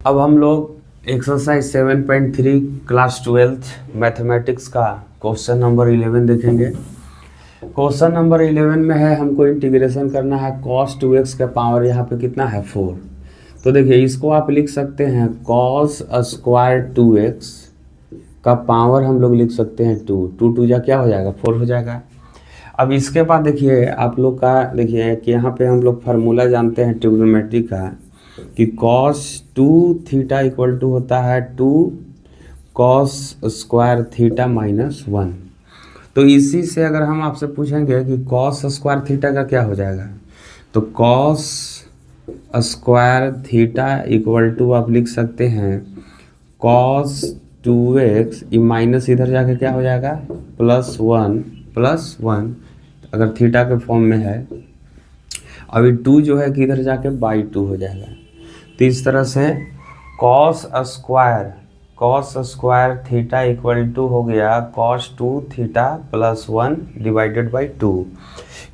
अब हम लोग एक्सरसाइज 7.3 क्लास 12th मैथमेटिक्स का क्वेश्चन नंबर 11 देखेंगे। क्वेश्चन नंबर 11 में है हमको इंटीग्रेशन करना है cos 2x का पावर यहाँ पे कितना है 4। तो देखिए इसको आप लिख सकते हैं cos स्क्वायर 2x का पावर हम लोग लिख सकते हैं 2 जा क्या हो जाएगा 4 हो जाएगा। अब इसके बाद देखिए आप लोग का देखिए कि यहाँ पे हम लोग फार्मूला जानते हैं ट्रिग्नोमेट्री का कि cos 2 थीटा इक्वल टू होता है 2 cos स्क्वायर थीटा माइनस 1। तो इसी से अगर हम आपसे पूछेंगे कि cos स्क्वायर थीटा का क्या हो जाएगा, तो cos square theta equal to आप लिख सकते हैं cos 2x, ये माइनस इधर जाके क्या हो जाएगा +1 अगर थीटा के फॉर्म में है। अभी 2 जो है कि इधर जाके बाई 2 हो जाएगा। तो इस तरह से cos square theta equal to हो गया cos 2 थीटा +1 डिवाइडेड बाई 2।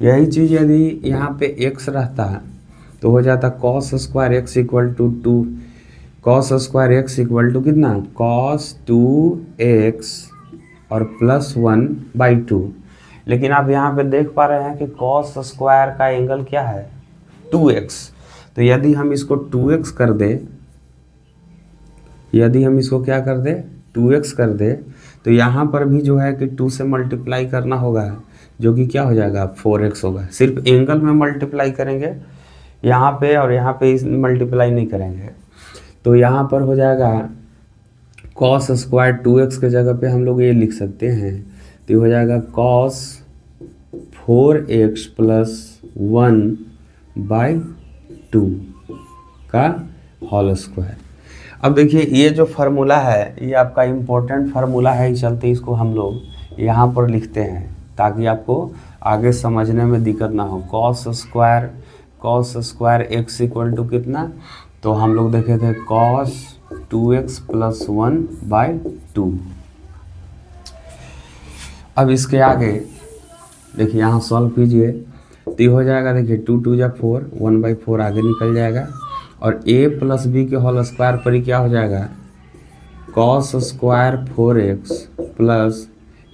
यही चीज़ यदि यहाँ पे x रहता तो हो जाता cos square x equal to 2, cos square x equal to कितना cos 2x और +1 बाई 2। लेकिन आप यहाँ पे देख पा रहे हैं कि cos स्क्वायर का एंगल क्या है 2x। तो यदि हम इसको 2x कर दे, यदि हम इसको क्या कर दे 2x कर दे, तो यहाँ पर भी जो है कि 2 से मल्टीप्लाई करना होगा जो कि क्या हो जाएगा 4x होगा। सिर्फ एंगल में मल्टीप्लाई करेंगे यहाँ पे और यहाँ पे मल्टीप्लाई नहीं करेंगे। तो यहाँ पर हो जाएगा cos स्क्वायर 2x के जगह पे हम लोग ये लिख सकते हैं, तो हो जाएगा cos 4x + 1 बाई 2 का होल स्क्वायर। अब देखिए ये जो फार्मूला है ये आपका इम्पोर्टेंट फार्मूला है, इस चलते इसको हम लोग यहाँ पर लिखते हैं ताकि आपको आगे समझने में दिक्कत ना हो। cos square x equal to कितना, तो हम लोग देखे थे cos 2x + 1 बाई 2। अब इसके आगे देखिए यहाँ सॉल्व कीजिए तो ये हो जाएगा, देखिए 2 जा 4, 1/4 आगे निकल जाएगा और a + b के होल स्क्वायर पर ही क्या हो जाएगा cos square 4x +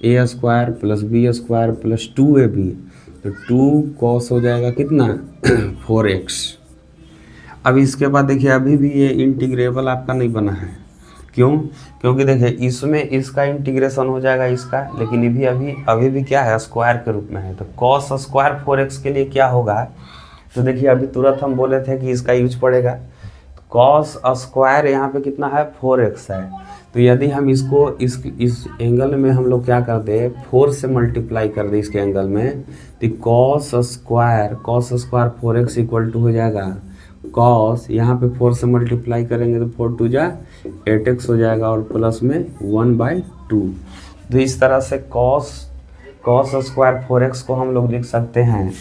a square + b square + 2ab। तो 2 cos हो जाएगा कितना 4x। अब इसके बाद देखिए अभी भी ये इंटीग्रेबल आपका नहीं बना है, क्यों? क्योंकि देखिए इसमें इसका इंटीग्रेशन हो जाएगा इसका, लेकिन ये भी अभी भी क्या है स्क्वायर के रूप में है। तो cos स्क्वायर 4x के लिए क्या होगा, तो देखिए अभी तुरंत हम बोले थे कि इसका यूज पड़ेगा। cos स्क्वायर यहाँ पे कितना है 4x है, तो यदि हम इसको इस एंगल में हम लोग क्या कर दे 4 से मल्टीप्लाई कर दे इसके एंगल में, तो cos square 4x equal to हो जाएगा cos, यहाँ पे 4 से मल्टीप्लाई करेंगे तो 4 2 जा 8x हो जाएगा और प्लस में 1/2। तो इस तरह से cos स्क्वायर 4x को हम लोग लिख सकते हैं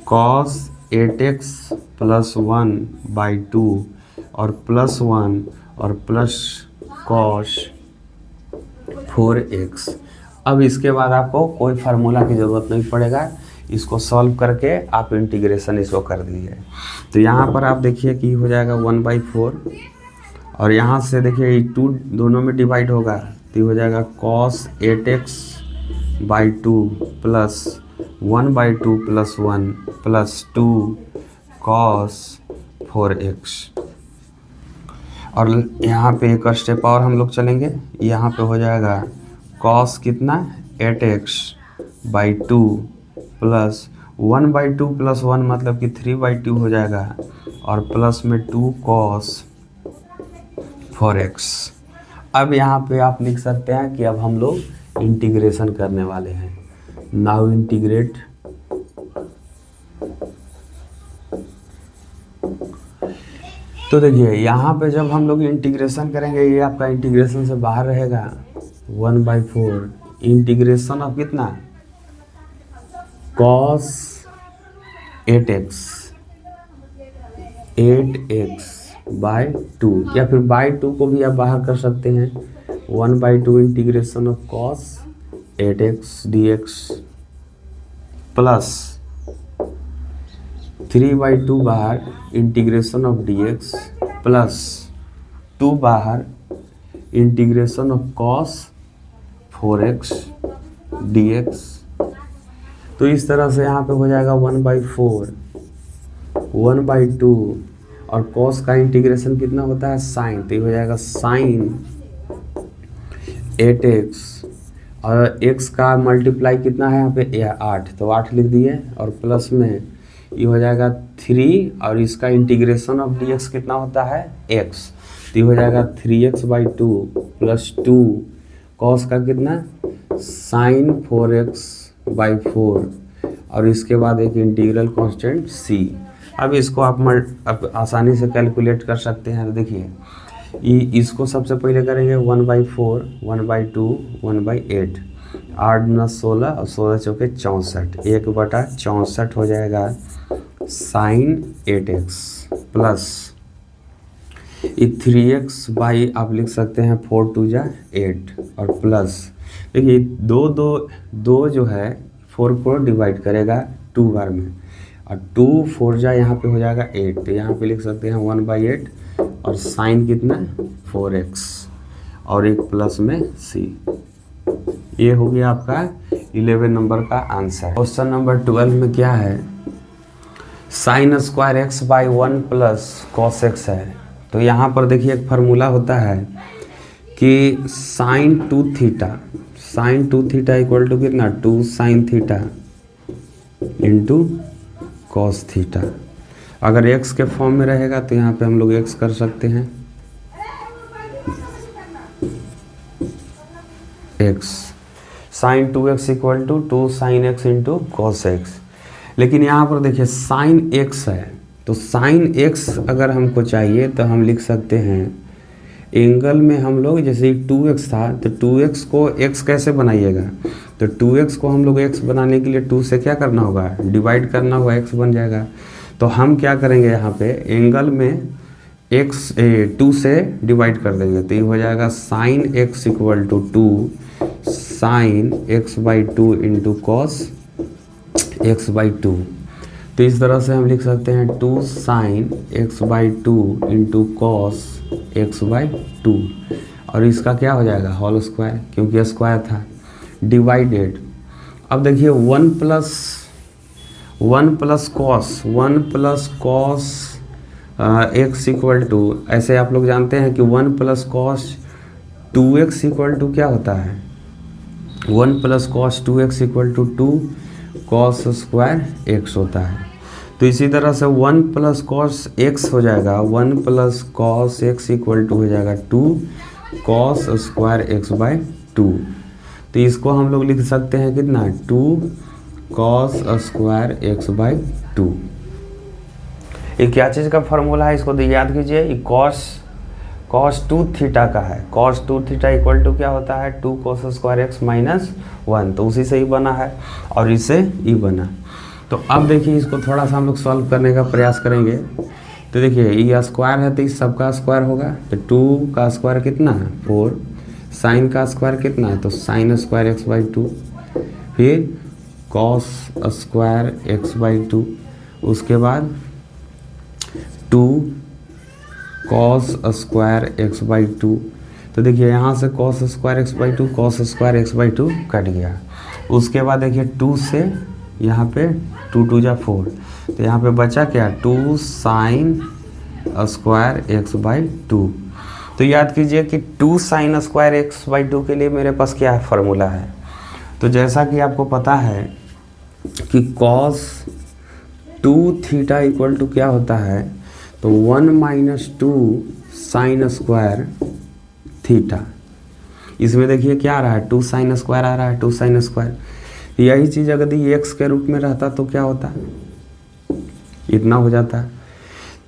cos 8x + 1/2 और +1 और प्लस cos 4x। अब इसके बाद आपको कोई फार्मूला की ज़रूरत नहीं पड़ेगा, इसको सॉल्व करके आप इंटीग्रेशन इसको कर दीजिए। तो यहाँ पर आप देखिए कि हो जाएगा 1/4 और यहाँ से देखिए 2 दोनों में डिवाइड होगा तो हो जाएगा cos 8x/2 + 1/2 + 1 + 2 cos 4x। और यहाँ पे एक स्टेप और हम लोग चलेंगे, यहाँ पे हो जाएगा cos कितना 8x/2 + 1/2 + 1 मतलब कि 3/2 हो जाएगा और प्लस में 2 cos 4x। अब यहाँ पे आप लिख सकते हैं कि अब हम लोग इंटीग्रेशन करने वाले हैं। Now integrate. तो देखिए यहाँ पे जब हम लोग इंटीग्रेशन करेंगे ये आपका इंटीग्रेशन से बाहर रहेगा 1/4 इंटीग्रेशन ऑफ कितना cos 8x/2 या फिर बाई 2 को भी आप बाहर कर सकते हैं 1/2 integration of cos 8x dx plus 3/2 बाहर इंटीग्रेशन ऑफ dx प्लस 2 बाहर, integration of cos 4x dx। तो इस तरह से यहाँ पे हो जाएगा 1/4, 1/2, और कॉस का इंटीग्रेशन कितना होता है साइन, तो ये हो जाएगा साइन 8x, और x का मल्टीप्लाई कितना है यहाँ पे 8, तो 8 लिख दिए, और प्लस में ये हो जाएगा 3, और इसका इंटीग्रेशन ऑफ dx कितना होता है x, तो ये हो जाएगा 3x/2 प्लस 2 कॉस का कितना साइन 4x/4, और इसके बाद एक इंटीग्रल कांस्टेंट c। अब इसको आप आसानी से कैलकुलेट कर सकते हैं। तो देखिए इसको सबसे पहले करेंगे 1/4, 1/2, 1/8, 8 × 16 और 16 चौके 64, 1/64 हो जाएगा साइन 8x प्लस 3x आप लिख सकते हैं 4 × 2 = 8, और प्लस देखिए 2 जो है 4 को डिवाइड करेगा 2 बार में, और 2 4 यहाँ पे हो जाएगा 8, तो यहाँ पे लिख सकते हैं 1/8, और साइन कितना 4x, और एक प्लस में c। ये हो गया आपका 11 नंबर का आंसर। क्वेश्चन नंबर 12 में क्या है, sine square x/1 plus cos x है। तो यहाँ पर देखिए एक फार्मूला होता है कि साइन 2θ इक्वल टू कितना 2 sin θ इंटू कॉस थीटा। अगर x के फॉर्म में रहेगा तो यहाँ पे हम लोग x कर सकते हैं x, sine 2x equal to 2 sin x into cos x। लेकिन यहाँ पर देखिए साइन x है, तो साइन x अगर हमको चाहिए तो हम लिख सकते हैं एंगल में हम लोग, जैसे 2x था तो 2x को x कैसे बनाइएगा, तो 2x को हम लोग x बनाने के लिए 2 से क्या करना होगा डिवाइड करना होगा, x बन जाएगा। तो हम क्या करेंगे यहाँ पे एंगल में 2 से डिवाइड कर देंगे, तो ये हो जाएगा sine x equal to 2 sine x/2 into cos x/2। तो इस तरह से हम लिख सकते हैं 2 sine x/2 into cos x/2, और इसका क्या हो जाएगा होल स्क्वायर, क्योंकि स्क्वायर था, डिवाइडेड। अब देखिए 1 plus cos x equal to, ऐसे आप लोग जानते हैं कि 1 plus cos 2x equal to क्या होता है 1 plus cos 2x equal to 2 cos square x होता है। तो इसी तरह से 1 प्लस कॉस x हो जाएगा 1 plus cos x equal to हो जाएगा 2 कॉस स्क्वायर x/2। तो इसको हम लोग लिख सकते हैं कितना 2 कॉस स्क्वायर x/2। ये क्या चीज़ का फॉर्मूला है, इसको याद कीजिए। ये कॉस 2θ का है। कॉस 2θ इक्वल टू क्या होता है 2 कॉस स्क्वायर x माइनस 1, तो उसी से ही बना है, और इससे ही बना। तो अब देखिए इसको थोड़ा सा हम लोग सॉल्व करने का प्रयास करेंगे। तो देखिए ये स्क्वायर है तो इस सबका स्क्वायर होगा, तो 2 का स्क्वायर कितना है 4, साइन का स्क्वायर कितना है तो साइन स्क्वायर x/2, फिर कॉस स्क्वायर x/2, उसके बाद 2 कॉस स्क्वायर x/2। तो देखिए यहाँ से cos square x/2 cos square x/2 cut गया। उसके बाद देखिए 2 से यहाँ पे 2 × 2 = 4, तो यहाँ पे बचा क्या 2 साइन स्क्वायर x/2। तो याद कीजिए कि 2 साइन स्क्वायर x/2 के लिए मेरे पास क्या है फार्मूला है। तो जैसा कि आपको पता है कि cos 2θ इक्वल टू क्या होता है तो 1 - 2 साइन स्क्वायर थीटा। इसमें देखिए क्या आ रहा है 2 साइन स्क्वायर आ रहा है 2 साइन स्क्वायर। यही चीज़ अगर ये x के रूप में रहता तो क्या होता इतना हो जाता।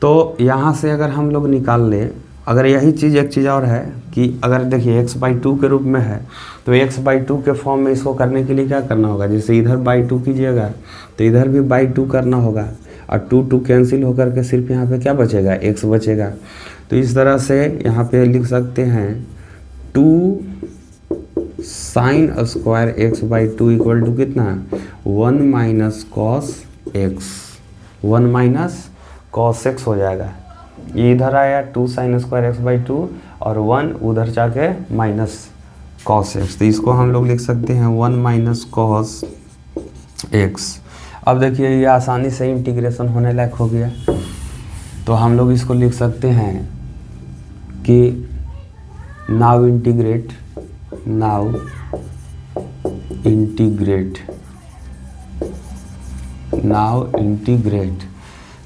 तो यहाँ से अगर हम लोग निकाल ले, अगर यही चीज़ एक चीज़ और है कि अगर देखिए x/2 के रूप में है तो x/2 के फॉर्म में इसको करने के लिए क्या करना होगा, जैसे इधर /2 कीजिएगा तो इधर भी /2 करना होगा, और 2 कैंसिल होकर के सिर्फ यहाँ पे क्या बचेगा x बचेगा। तो इस तरह से यहाँ पे लिख सकते हैं 2 sine square x/2 equal to कितना 1 - cos x, 1 - cos x हो जाएगा। ये इधर आया 2 साइन स्क्वायर x/2 और 1 उधर जाके माइनस कॉस एक्स, तो इसको हम लोग लिख सकते हैं 1 माइनस कॉस एक्स। अब देखिए ये आसानी से इंटीग्रेशन होने लायक हो गया, तो हम लोग इसको लिख सकते हैं कि नाउ इंटीग्रेट,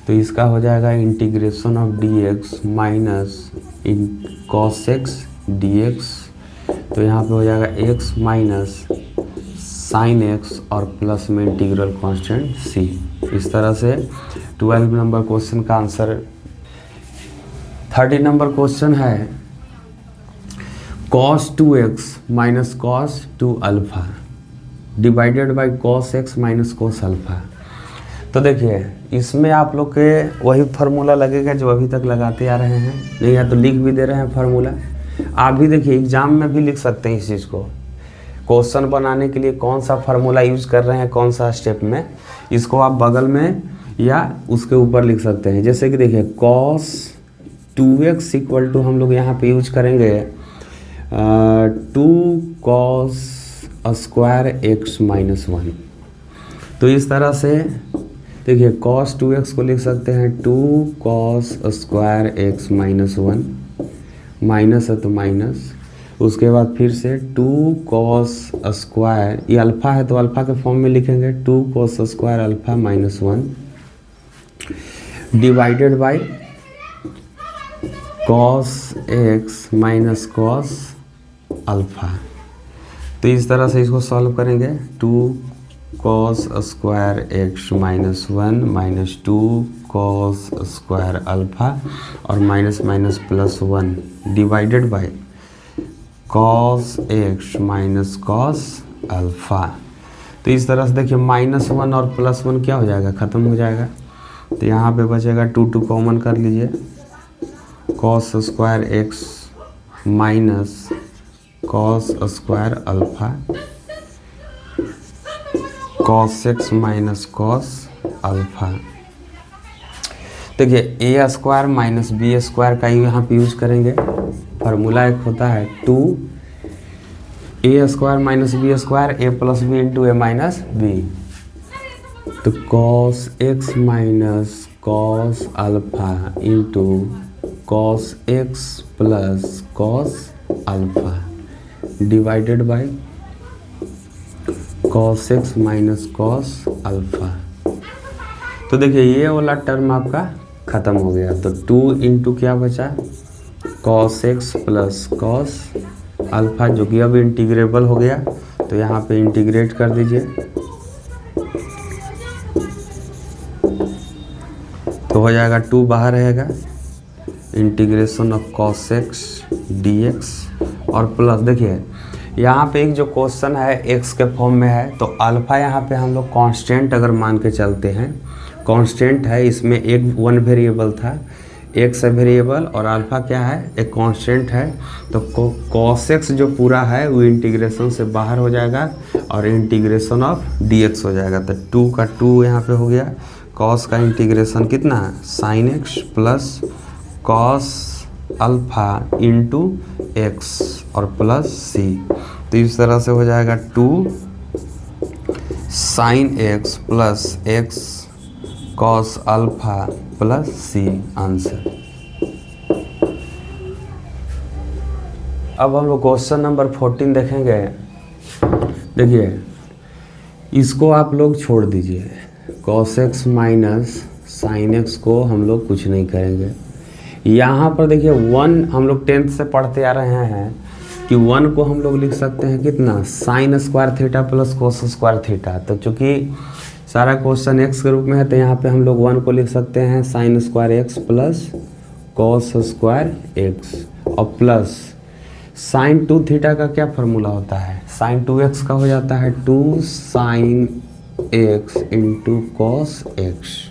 तो इसका हो जाएगा integration of dx minus cos x dx, तो यहाँ पे हो जाएगा x माइनस साइन एक्स और प्लस में इंटीग्रल कांस्टेंट c। इस तरह से 12 नंबर क्वेश्चन का आंसर। 30 नंबर क्वेश्चन है cos 2x minus cos 2 alpha divided by cos x minus cos alpha. तो देखिए इसमें आप लोग के वही फार्मूला लगेगा जो अभी तक लगाते आ रहे हैं, नहीं है तो लिख भी दे रहे हैं फार्मूला। आप भी देखिए एग्जाम में भी लिख सकते हैं इस चीज़ को, क्वेश्चन बनाने के लिए कौन सा फार्मूला यूज कर रहे हैं कौन सा स्टेप में, इसको आप बगल में या उसके ऊपर लिख सकते हैं। जैसे कि देखिए cos 2x इक्वल टू हम लोग यहाँ पे यूज करेंगे 2 cos स्क्वायर x माइनस 1। तो इस तरह से देखिए cos 2x को लिख सकते हैं 2 cos square x minus 1, minus है तो माइनस, उसके बाद फिर से 2 cos स्क्वायर, ये अल्फ़ा है तो अल्फ़ा के फॉर्म में लिखेंगे 2 cos square alpha minus 1 divided by cos x minus cos alpha. तो इस तरह से इसको सॉल्व करेंगे 2 cos square x minus 1 minus 2 cos square alpha और minus minus plus 1 divided by cos x minus cos alpha. तो इस तरह से देखिए माइनस 1 और प्लस 1 क्या हो जाएगा, ख़त्म हो जाएगा। तो यहाँ पे बचेगा 2 कॉमन कर लीजिए, cos square x minus cos square alpha cos x minus cos alpha. देखिए a square minus b square का यहाँ पे यूज करेंगे। फार्मूला एक होता है 2 a square minus b square a plus B into A minus B. तो cos x minus cos alpha into cos x plus cos alpha divided by cos x minus cos alpha. तो देखिए ये वाला term आपका ख़त्म हो गया, तो 2 इंटू क्या बचा cos x plus cos alpha जो कि अब इंटीग्रेबल हो गया, तो यहाँ पे इंटीग्रेट कर दीजिए। तो हो जाएगा 2 बाहर रहेगा, integration of cos x dx और प्लस देखिए यहाँ पे एक जो क्वेश्चन है x के फॉर्म में है, तो अल्फ़ा यहाँ पे हम लोग कांस्टेंट अगर मान के चलते हैं, कांस्टेंट है, इसमें एक 1 वेरिएबल था, x है वेरिएबल और अल्फ़ा क्या है एक कांस्टेंट है। तो cos x जो पूरा है वो इंटीग्रेशन से बाहर हो जाएगा और इंटीग्रेशन ऑफ dx हो जाएगा। तो 2 का 2 यहाँ पे हो गया, cos का इंटीग्रेशन कितना है sin x plus cos alpha into X और प्लस सी। तो इस तरह से हो जाएगा 2 sin x plus x cos alpha plus C answer. अब हम लोग क्वेश्चन नंबर 14 देखेंगे। देखिए इसको आप लोग छोड़ दीजिए, cos x minus sin x को हम लोग कुछ नहीं करेंगे। यहाँ पर देखिए 1 हम लोग 10th से पढ़ते आ रहे हैं कि 1 को हम लोग लिख सकते हैं कितना sine square theta plus cos square theta. तो चूँकि सारा क्वेश्चन x के रूप में है तो यहाँ पे हम लोग 1 को लिख सकते हैं sine square x plus cos square x और प्लस साइन 2 थीटा का क्या फार्मूला होता है, साइन 2x का हो जाता है 2 sine x into cos x।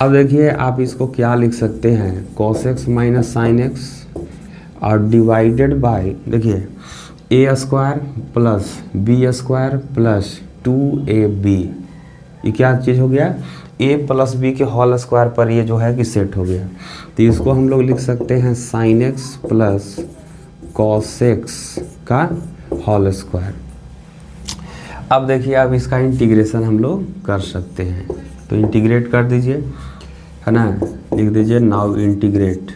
अब देखिए आप इसको क्या लिख सकते हैं cos x minus sine x और डिवाइडेड बाय देखिए a square plus b square plus 2ab। ये क्या चीज़ हो गया, ए प्लस बी के होल स्क्वायर पर ये जो है कि सेट हो गया। तो इसको हम लोग लिख सकते हैं sine x plus cos x का होल स्क्वायर। अब देखिए अब इसका इंटीग्रेशन हम लोग कर सकते हैं, तो इंटीग्रेट कर दीजिए, है ना, लिख दीजिए नाउ इंटीग्रेट।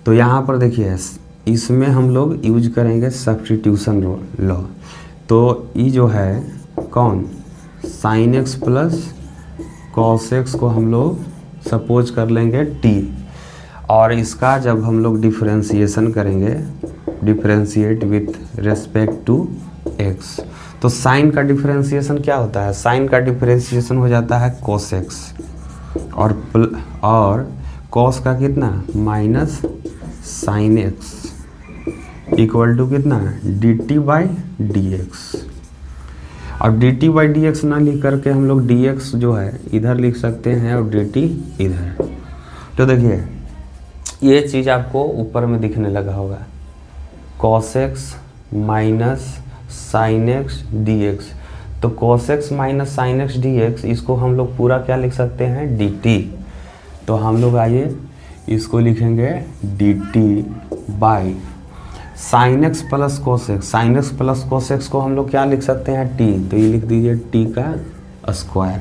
तो यहाँ पर देखिए इसमें हम लोग यूज करेंगे सब्स्टिट्यूशन लॉ। तो ये जो है कौन, sine x plus cos x को हम लोग सपोज कर लेंगे t, और इसका जब हम लोग डिफरेंशिएशन करेंगे, differentiate with respect to x, तो साइन का डिफरेंशिएशन क्या होता है, साइन का डिफरेंशिएशन हो जाता है cos x, और cos का कितना minus sine x equal to कितना dt बाई डी एक्स। और dt बाई डी एक्स ना लिख करके हम लोग dx जो है इधर लिख सकते हैं और dt इधर। तो देखिए ये चीज़ आपको ऊपर में दिखने लगा होगा, cos x minus sine x D x. तो cos x minus sine x D x, इसको हम लोग पूरा क्या लिख सकते हैं dt। तो हम लोग आइए इसको लिखेंगे dt by sine x plus cos x. Sine x plus cos x को हम लोग क्या लिख सकते हैं t, तो ये लिख दीजिए t का स्क्वायर।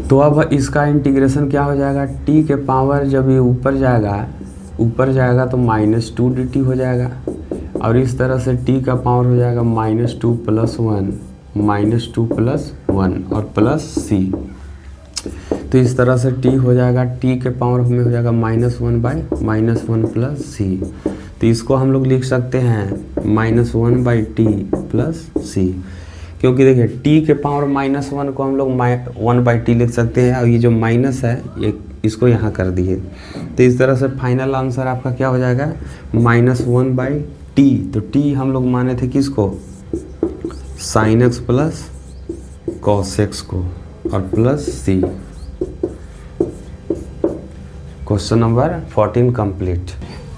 तो अब इसका इंटीग्रेशन क्या हो जाएगा, t के पावर जब ये ऊपर जाएगा तो माइनस 2 dt हो जाएगा, और इस तरह से t का पावर हो जाएगा माइनस 2 प्लस 1, माइनस 2 प्लस 1 और प्लस c। तो इस तरह से t हो जाएगा, t के पावर में हो जाएगा minus 1 by minus 1 plus c। तो इसको हम लोग लिख सकते हैं minus 1 by T plus c, क्योंकि देखिए t के पावर माइनस 1 को हम लोग 1 बाई टी लिख सकते हैं, और ये जो माइनस है ये इसको यहाँ कर दिए। तो इस तरह से फाइनल आंसर आपका क्या हो जाएगा माइनस 1 बाई टी। तो t हम लोग माने थे किसको, sine x plus cos x को, और plus c। Question number 14 complete.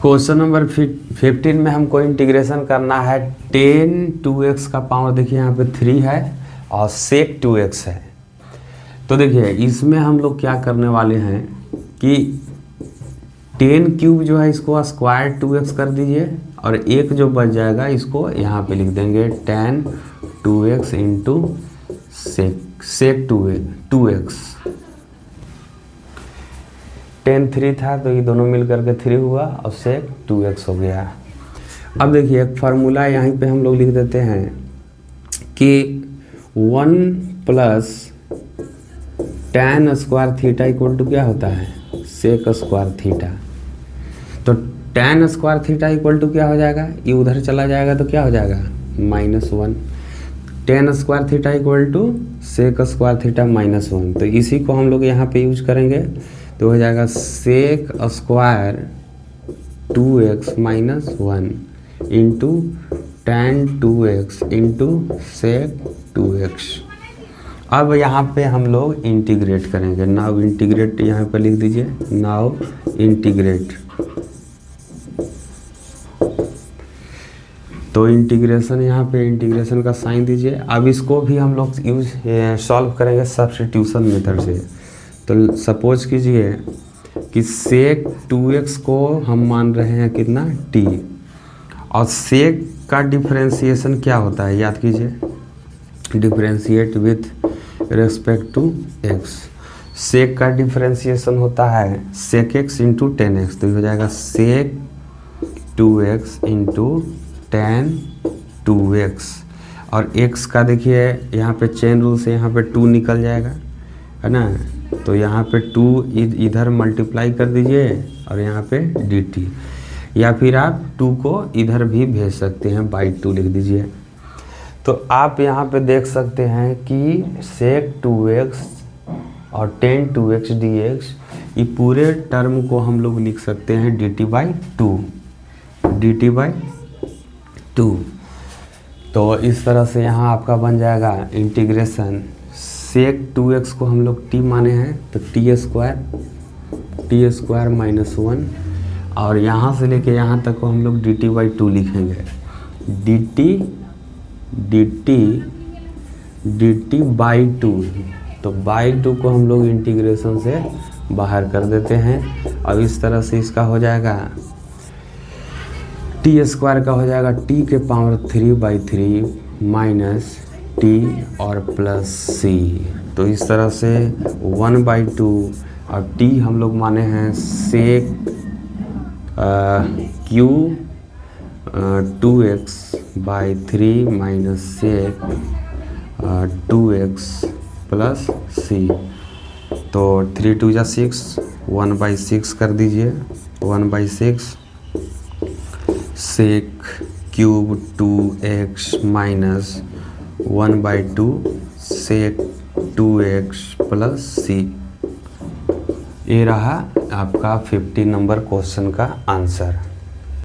Question number 15 में हमको इंटीग्रेशन करना है टेन 2x का पावर, देखिए यहाँ पे 3 है और सेक 2x है। तो देखिए इसमें हम लोग क्या करने वाले हैं कि 10 क्यूब जो है इसको स्क्वायर 2x कर दीजिए, और एक जो बच जाएगा इसको यहाँ पे लिख देंगे ten 2x into sec 2x। 10 3 था तो ये दोनों मिल करके 3 हुआ और सेक 2x हो गया। अब देखिए एक फार्मूला यहाँ पे हम लोग लिख देते हैं कि 1 plus tan square theta equal to क्या होता है सेक स्क्वायर थीटा। तो tan square theta equal to क्या हो जाएगा, ये उधर चला जाएगा तो क्या हो जाएगा -1। tan square theta equal to sec square theta -1। तो इसी को हम लोग यहाँ पे यूज करेंगे, तो हो जाएगा sec square 2x minus 1 into tan 2x into sec 2x। अब यहाँ पे हम लोग इंटीग्रेट करेंगे, नाउ इंटीग्रेट यहाँ पे लिख दीजिए नाउ इंटीग्रेट। तो इंटीग्रेशन यहाँ पे इंटीग्रेशन का साइन दीजिए। अब इसको भी हम लोग सॉल्व करेंगे सब्स्टिट्यूशन मेथड से। तो सपोज कीजिए कि सेक 2x को हम मान रहे हैं कितना t, और सेक का डिफरेंशिएशन क्या होता है याद कीजिए, differentiate with respect to x। Sec का डिफरेंशिएशन होता है sec x into tan x. तो ये हो जाएगा सेक 2x इंटू टेन 2x, और x का देखिए यहाँ पे चेन रूल से यहाँ पे 2 निकल जाएगा, है ना। तो यहाँ पे 2 इधर मल्टीप्लाई कर दीजिए और यहाँ पे dt, या फिर आप 2 को इधर भी भेज सकते हैं, बाई 2 लिख दीजिए। तो आप यहाँ पे देख सकते हैं कि सेक 2x और tan 2x dx, ये पूरे टर्म को हम लोग लिख सकते हैं dt बाई 2, dt बाई 2। तो इस तरह से यहाँ आपका बन जाएगा इंटीग्रेशन। सेक 2x को हम लोग t माने हैं तो t स्क्वायर माइनस 1, और यहाँ से लेके यहाँ तक को हम लोग dt बाई 2 लिखेंगे, dt बाई 2 तो बाई 2 को हम लोग इंटीग्रेशन से बाहर कर देते हैं। अब इस तरह से इसका हो जाएगा टी स्क्वायर का हो जाएगा टी के पावर 3/3 माइनस टी और प्लस सी। तो इस तरह से 1/2 और टी हम लोग माने हैं sec cube 2x/3 minus sec 2x plus C. तो 3 2 जा 6, 1/6 कर दीजिए, 1/6 sec cube 2x minus 1/2 sec 2x plus C. ये रहा आपका 50 नंबर क्वेश्चन का आंसर।